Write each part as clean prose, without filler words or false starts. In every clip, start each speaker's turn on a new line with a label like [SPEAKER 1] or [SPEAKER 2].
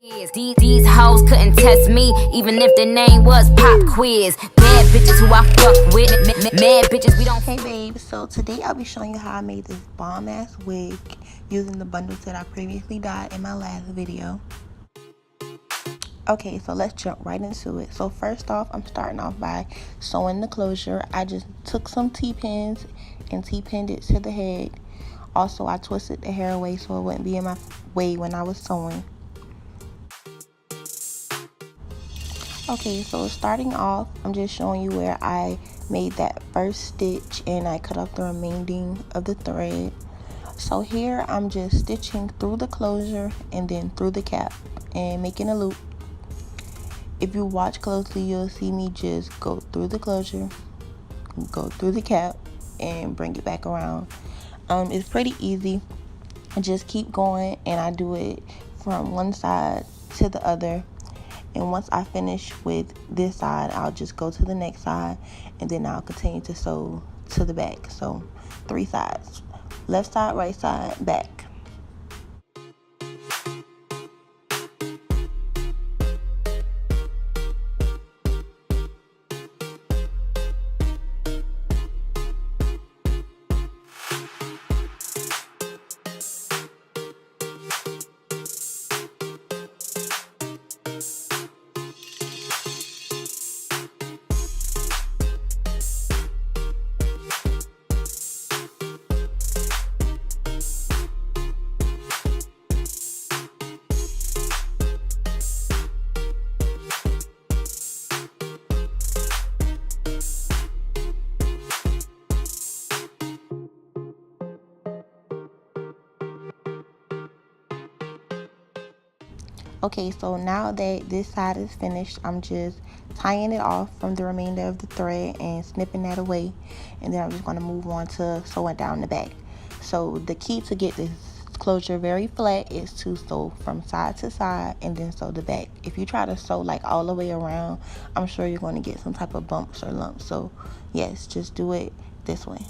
[SPEAKER 1] These hoes couldn't test me, even if the name was Pop Quiz. Bad bitches who I fuck with, mad bitches we don't.
[SPEAKER 2] Hey babe, so today I'll be showing you how I made this bomb ass wig using the bundles that I previously dyed in my last video. Okay, so let's jump right into it. So first off, I'm starting off by sewing the closure. I just took some T-pins and T-pinned it to the head. Also, I twisted the hair away so it wouldn't be in my way when I was sewing. Okay, so starting off, I'm just showing you where I made that first stitch and I cut off the remaining of the thread. So here I'm just stitching through the closure and then through the cap and making a loop. If you watch closely, you'll see me just go through the closure, go through the cap, and bring it back around. It's pretty easy. I just keep going and I do it from one side to the other. And once I finish with this side, I'll just go to the next side and then I'll continue to sew to the back. So 3 sides, left side, right side, back. Okay, so now that this side is finished, I'm just tying it off from the remainder of the thread and snipping that away. And then I'm just going to move on to sewing down the back. So the key to get this closure very flat is to sew from side to side and then sew the back. If you try to sew like all the way around, I'm sure you're going to get some type of bumps or lumps. So yes, just do it this way.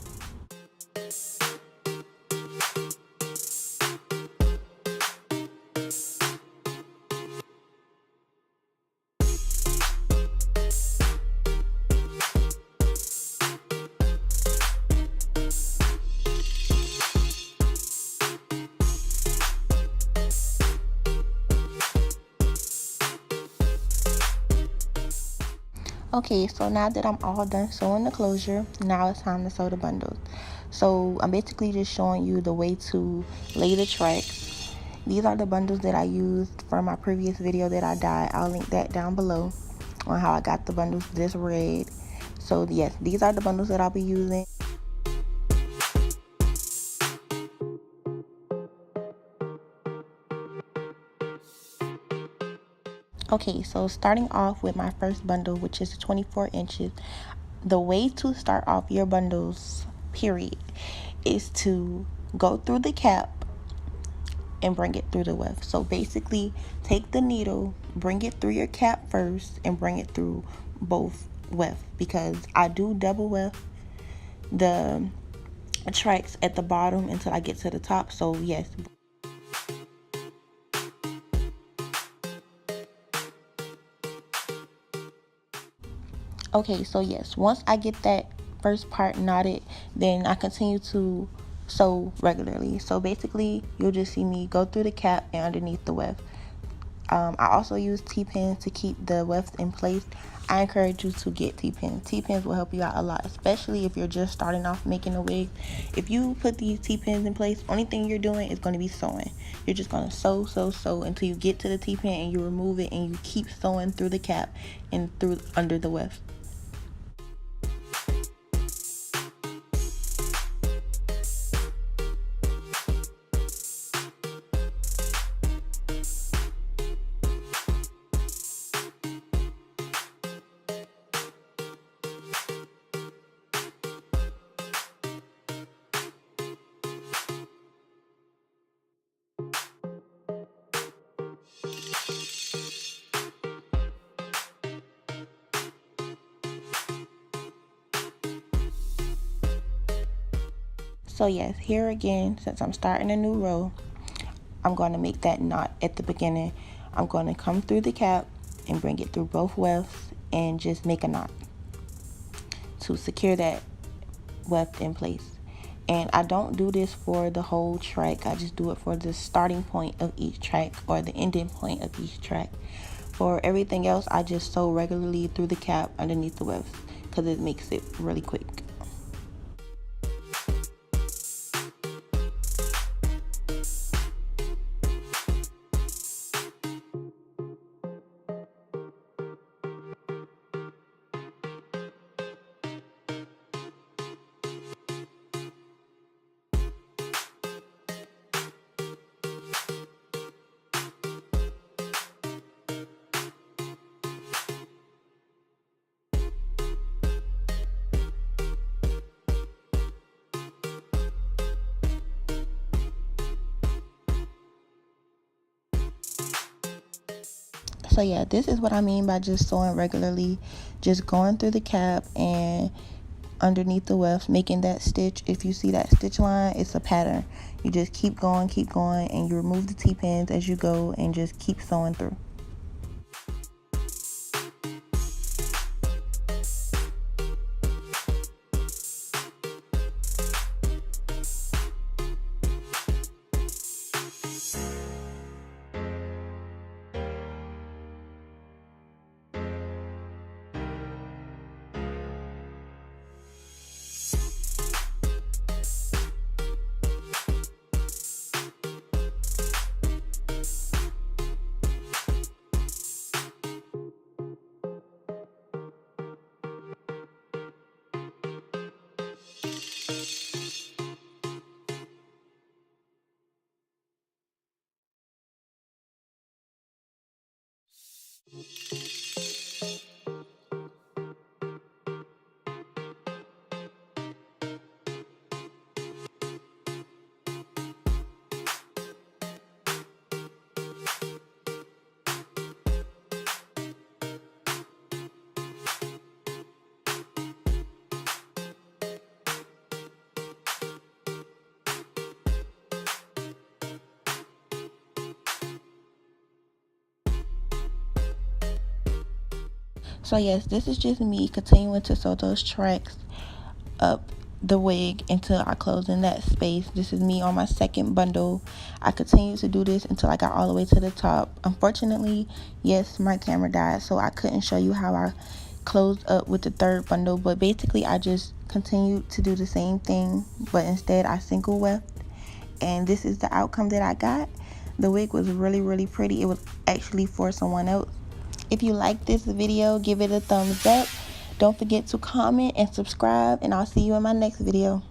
[SPEAKER 2] Okay, so now that I'm all done sewing the closure, now it's time to sew the bundles. So I'm basically just showing you the way to lay the tracks. These are the bundles that I used for my previous video that I dyed. I'll link that down below on how I got the bundles this red. So yes, these are the bundles that I'll be using. Okay, so starting off with my first bundle, which is 24 inches, the way to start off your bundles, period, is to go through the cap and bring it through the weft. So basically, take the needle, bring it through your cap first, and bring it through both weft, because I do double weft the tracks at the bottom until I get to the top. So yes. Okay, so yes, once I get that first part knotted, then I continue to sew regularly. So basically, you'll just see me go through the cap and underneath the weft. I also use T-pins to keep the weft in place. I encourage you to get T-pins. T-pins will help you out a lot, especially if you're just starting off making a wig. If you put these T-pins in place, only thing you're doing is going to be sewing. You're just going to sew until you get to the T-pin and you remove it and you keep sewing through the cap and through under the weft. So yes, here again, since I'm starting a new row, I'm going to make that knot at the beginning. I'm going to come through the cap and bring it through both wefts and just make a knot to secure that weft in place. And I don't do this for the whole track. I just do it for the starting point of each track or the ending point of each track. For everything else, I just sew regularly through the cap underneath the wefts because it makes it really quick. So yeah, this is what I mean by just sewing regularly, just going through the cap and underneath the weft, making that stitch. If you see that stitch line, it's a pattern. You just keep going, and you remove the T-pins as you go and just keep sewing through. So yes, this is just me continuing to sew those tracks up the wig until I close in that space. This is me on my second bundle. I continued to do this until I got all the way to the top. Unfortunately, yes, my camera died, so I couldn't show you how I closed up with the third bundle, but basically I just continued to do the same thing, but instead I single weft, and this is the outcome that I got. The wig was really pretty. It was actually for someone else. If you like this video, give it a thumbs up. Don't forget to comment and subscribe, and I'll see you in my next video.